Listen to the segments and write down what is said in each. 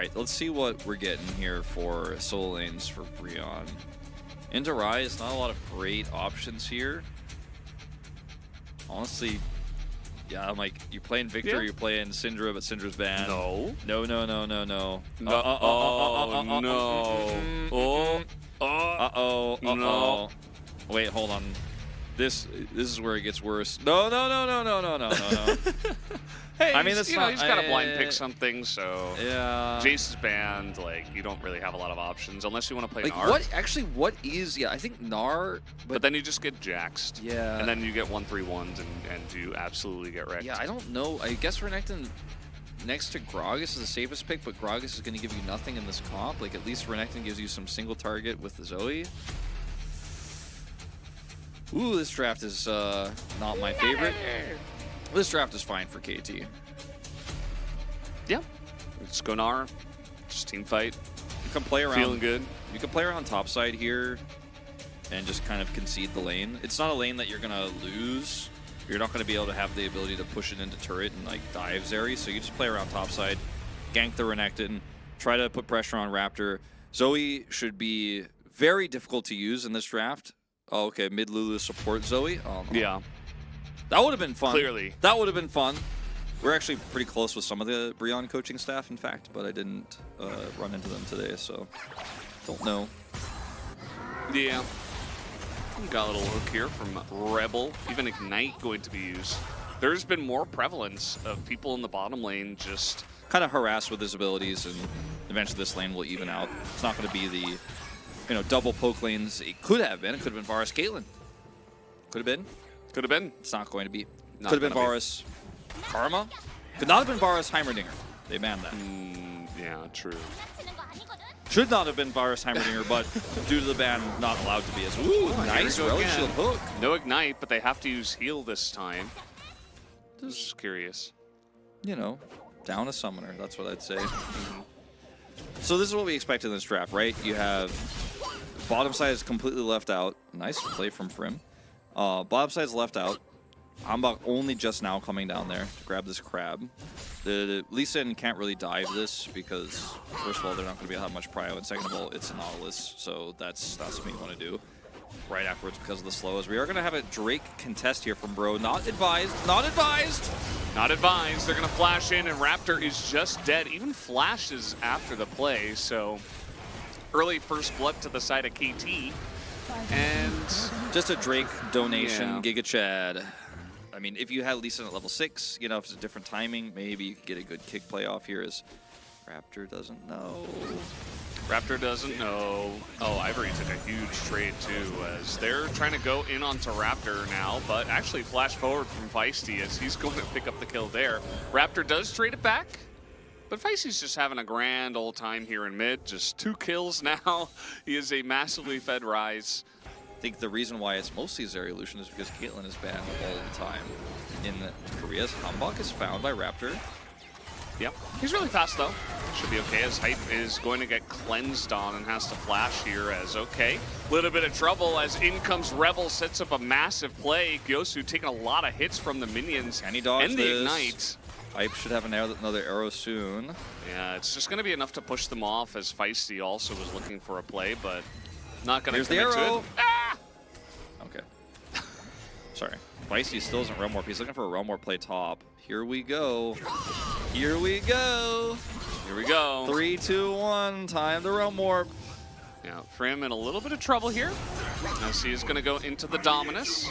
right, let's see what we're getting here for solo lanes for Breon. Into Rise, not a lot of great options here. Honestly, yeah, I'm like, you're playing Victor, you're playing Syndra, but Syndra's banned. No. No. No. Uh-oh. Wait, hold on. This is where it gets worse. No. Hey, I mean, that's he's got to blind pick something, so yeah. Jace is banned. Like, you don't really have a lot of options unless you want to play Like, Gnar. what is, yeah, I think Gnar, but then you just get jaxed. Yeah. And then you get 1-3-1s and you absolutely get wrecked. Yeah, I don't know. I guess Renekton next to Gragas is the safest pick, but Gragas is going to give you nothing in this comp. Like, at least Renekton gives you some single target with the Zoe. Ooh, this draft is not my favorite. This draft is fine for KT. Yeah. It's Gnar. Just team fight. You can play around. Feeling good. You can play around top side here and just kind of concede the lane. It's not a lane that you're going to lose. You're not going to be able to have the ability to push it into turret and like dive Zeri. So you just play around top side, gank the Renekton, try to put pressure on Raptor. Zoe should be very difficult to use in this draft. Oh, okay, mid Lulu support Zoe. Oh, no. Yeah. That would have been fun. Clearly. That would have been fun. We're actually pretty close with some of the Breon coaching staff, in fact, but I didn't run into them today, so don't know. Yeah. Got a little hook here from Rebel. Even Ignite going to be used. There's been more prevalence of people in the bottom lane just kind of harassed with his abilities, and eventually this lane will even out. It's not going to be the, double poke lanes it could have been. It could have been Varus Caitlyn. Could have been. Could have been. It's not going to be. Not could have been gonna Varus Karma. Could not have been Varus Heimerdinger. They banned that. Yeah, true. Should not have been Varus Heimerdinger, but due to the ban, not allowed to be as. Ooh, nice relic shield hook. No Ignite, but they have to use heal this time. Just curious. Down a summoner. That's what I'd say. So this is what we expect in this draft, right? You have bottom side is completely left out. Nice play from Frim. Bottom side's left out. Ambach only just now coming down there to grab this crab. The Lee Sin can't really dive this because, first of all, they're not going to be able to have much prio, and second of all, it's a Nautilus, so that's not something you want to do right afterwards because of the slows. We are going to have a Drake contest here from Bro. Not advised. Not advised. Not advised. They're going to flash in, and Raptor is just dead. Even flashes after the play, so early first blood to the side of KT. And just a Drake donation, Giga Chad. I mean, if you had Lee Sin at level 6, if it's a different timing, maybe you could get a good kick play off here as Raptor doesn't know. Raptor doesn't know. Oh, Ivory took a huge trade too, as they're trying to go in onto Raptor now, but actually flash forward from Feisty as he's going to pick up the kill there. Raptor does trade it back, but Feisty's just having a grand old time here in mid. Just 2 kills now. He is a massively fed Rise. I think the reason why it's mostly Zeri Lucian is because Caitlyn is banned all the time in Korea. Hambach is found by Raptor. Yep. He's really fast though. Should be okay as Hype is going to get cleansed on and has to flash here as okay. Little bit of trouble as in comes Rebel, sets up a massive play. Gyosu taking a lot of hits from the minions. Can he dodge and the Ignite. Hype should have another arrow soon. Yeah, it's just going to be enough to push them off as Feisty also was looking for a play, but not going to commit to it. Ah! Okay. Sorry. Feisty still isn't Realm Warp. He's looking for a Realm Warp play top. Here we go. Here we go. Here we go. 3, 2, 1. Time to Realm Warp. Yeah, Frim in a little bit of trouble here. As he is going to go into the Dominus.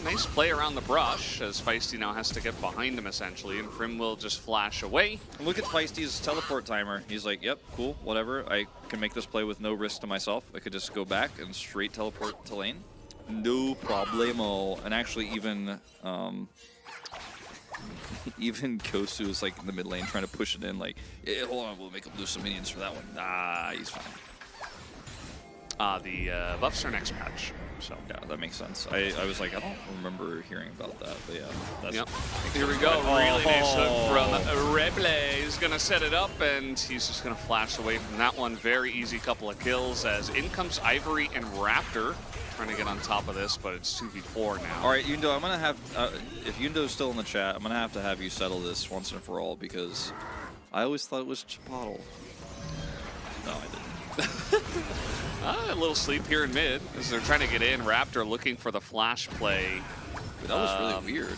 Nice play around the brush as Feisty now has to get behind him essentially, and Frim will just flash away. Look at Feisty's teleport timer. He's like, yep, cool, whatever. I can make this play with no risk to myself. I could just go back and straight teleport to lane. No problemo. And actually even even Kosu is like in the mid lane trying to push it in like, yeah, hold on, we'll make him lose some minions for that one. Nah, he's fine. The buffs are next patch. So yeah, that makes sense. I was like, I don't remember hearing about that, but yeah. That's Here we go. Really nice hook from Rebel. He's going to set it up, and he's just going to flash away from that one. Very easy couple of kills as in comes Ivory and Raptor. Trying to get on top of this, but it's 2v4 now. All right, Yundo, I'm going to have, if Yundo's still in the chat, I'm going to have you settle this once and for all, because I always thought it was Chipotle. No, I didn't. A little sleep here in mid as they're trying to get in. Raptor looking for the flash play. That was really weird.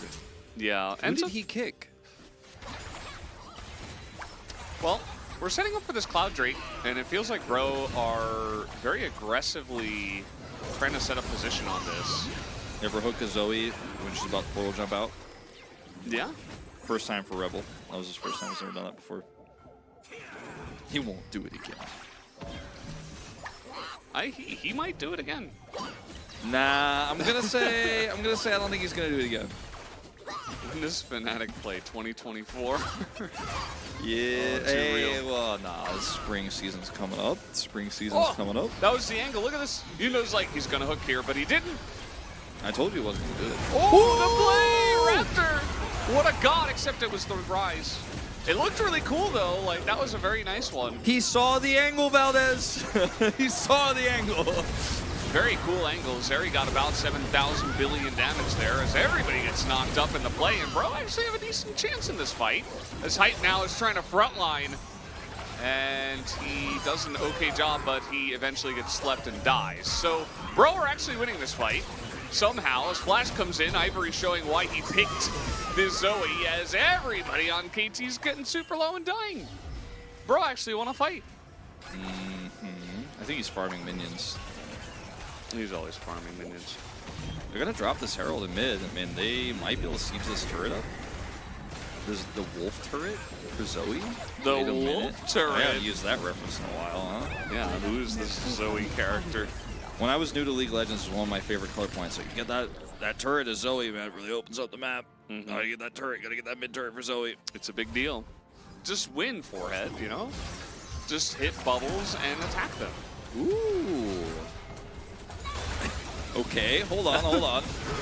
Yeah. Who did he kick? Well, we're setting up for this Cloud Drake, and it feels like Bro are very aggressively trying to set up position on this. Ever hook a Zoe when she's about to portal jump out? Yeah. First time for Rebel. That was his first time. He's never done that before. He won't do it again. He might do it again. Nah, I'm gonna say I don't think he's gonna do it again. This Fnatic play 2024. Yeah. Hey, well, nah. The spring season's coming up. Spring season's coming up. That was the angle. Look at this. You know, it's like he's gonna hook here, but he didn't. I told you he wasn't gonna do it. Oh, the play, Raptor! What a god! Except it was the rise. It looked really cool though. Like that was a very nice one. He saw the angle, Valdez. He saw the angle. Very cool angle. Zeri got about 7,000 billion damage there as everybody gets knocked up in the play. And Bro actually have a decent chance in this fight. As Hype now is trying to frontline. And he does an okay job, but he eventually gets slept and dies. So Bro are actually winning this fight. Somehow, as Flash comes in, Ivory showing why he picked this Zoe as everybody on KT's getting super low and dying. Bro actually won a fight. I think he's farming minions. He's always farming minions. They're gonna drop this Herald in mid. I mean, they might be able to siege this turret up. There's the Wolf turret for Zoe. The Wolf turret. I haven't used that reference in a while, huh? Yeah, who is this Zoe character? When I was new to League of Legends, it was one of my favorite color points. Like, you get that turret as Zoe, man, it really opens up the map. Gotta get that turret, gotta get that mid turret for Zoe. It's a big deal. Just win forehead, you know? Just hit bubbles and attack them. Ooh. Okay, hold on.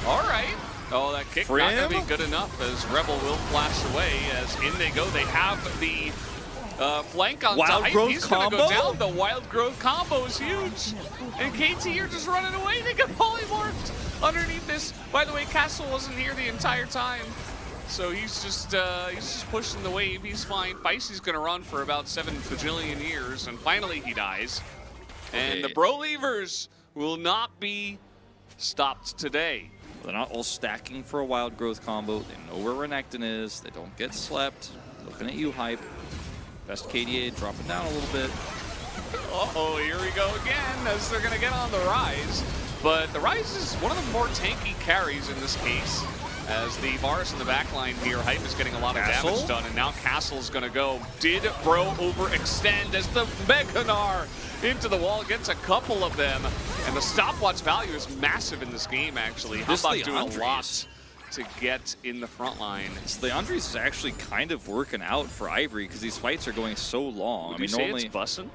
All right. Oh, that kick Frim? not gonna be good enough as Rebel will flash away as in they go. They have the flank on Wild Hype. growth He's combo? gonna go down. The wild growth combo is huge. And KT are just running away. They get polymorphed underneath this. By the way, Castle wasn't here the entire time. So he's just pushing the wave. He's fine. Feisty's gonna run for about 7 bajillion years, and finally he dies. And the Bro Leavers will not be stopped today. They're not all stacking for a wild growth combo. They know where Renekton is. They don't get slept. Looking at you, Hype. Best KDA dropping down a little bit. Uh-oh, here we go again as they're going to get on the Rise. But the Rise is one of the more tanky carries in this case. As the Varus in the backline here, Hype is getting a lot of damage done, and now Castle's going to go. Did Bro overextend as the Meganar into the wall, gets a couple of them, and the stopwatch value is massive in this game, actually. How about doing a lot to get in the front line? Leandres is actually kind of working out for Ivory because these fights are going so long. Would you say it's bussin'?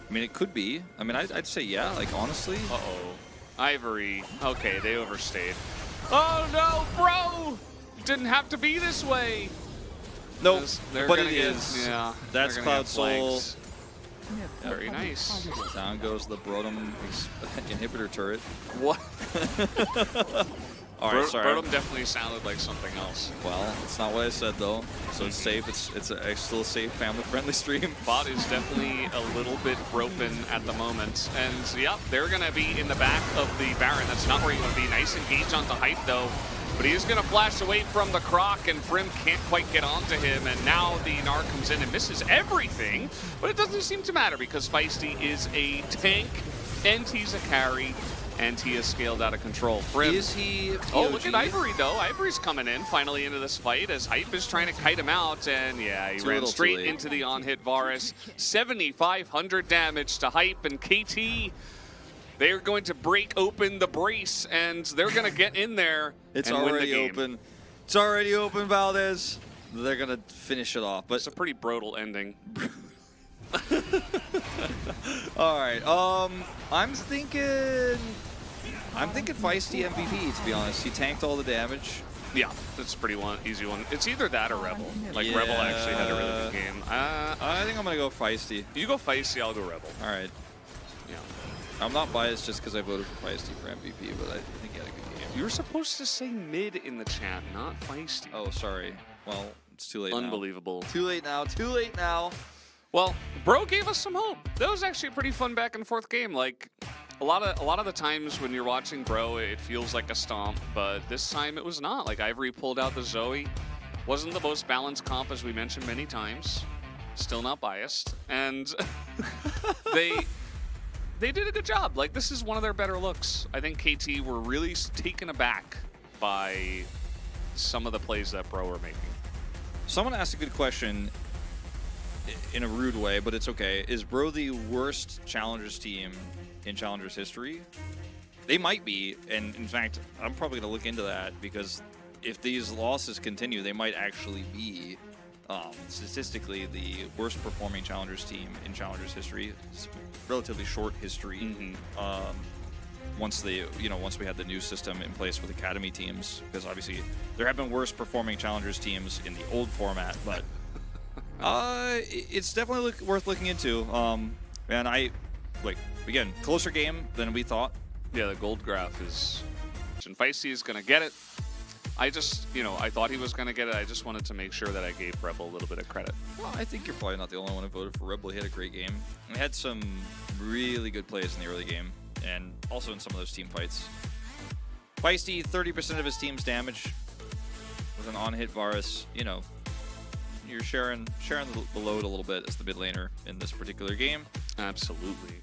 I mean, it could be. I mean, I'd say yeah, like, honestly. Uh-oh. Ivory. Okay, they overstayed. Oh, no, Bro! Didn't have to be this way. Nope, but it is. Yeah. That's Cloud Soul. Very nice. Down goes the Brodom inhibitor turret. What? All right, sorry. Brodom definitely sounded like something else. Well, that's not what I said, though. So it's safe. It's still a safe, family-friendly stream. Bot is definitely a little bit broken at the moment. And, yep, they're going to be in the back of the Baron. That's not where you want to be. Nice engage onto Hype, though. But he is going to flash away from the Croc, and Frim can't quite get onto him. And now the Gnar comes in and misses everything. But it doesn't seem to matter because Feisty is a tank, and he's a carry. And he is scaled out of control. Frim. Is he POG? Oh, look at Ivory, though. Ivory's coming in finally into this fight as Hype is trying to kite him out. And yeah, he ran straight into the on-hit Varus. 7,500 damage to Hype and KT. They're going to break open the brace, and they're going to get in there It's and win the already game. open. It's already open, Valdez. They're going to finish it off. But It's a pretty brutal ending. all right. I'm thinking Feisty MVP, to be honest. He tanked all the damage. Yeah, that's a pretty easy one. It's either that or Rebel. Like, yeah. Rebel actually had a really good game. I think I'm going to go Feisty. You go Feisty, I'll go Rebel. All right. Yeah. I'm not biased just because I voted for Feisty for MVP, but I think he had a good game. You were supposed to say mid in the chat, not Feisty. Oh, sorry. Well, It's too late Unbelievable. now. Too late now. Too late now. Well, Bro gave us some hope. That was actually a pretty fun back and forth game. Like a lot of the times when you're watching Bro, it feels like a stomp, but this time it was not. Like Ivory pulled out the Zoe. Wasn't the most balanced comp, as we mentioned many times. Still not biased. And they did a good job. Like, this is one of their better looks. I think KT were really taken aback by some of the plays that Bro were making. Someone asked a good question in a rude way, but it's okay. Is Bro the worst Challengers team in Challengers history? They might be, and in fact, I'm probably going to look into that, because if these losses continue, they might actually be statistically the worst performing Challengers team in Challengers history. It's relatively short history. Once we had the new system in place with academy teams, because obviously there have been worse performing Challengers teams in the old format, but it's definitely worth looking into. And again, closer game than we thought. Yeah, the gold graph is... Feisty is going to get it. I just, I thought he was going to get it. I just wanted to make sure that I gave Rebel a little bit of credit. Well, I think you're probably not the only one who voted for Rebel. He had a great game. He had some really good plays in the early game, and also in some of those team fights. Feisty, 30% of his team's damage with an on-hit Varus. You're sharing the load a little bit as the mid laner in this particular game. Absolutely.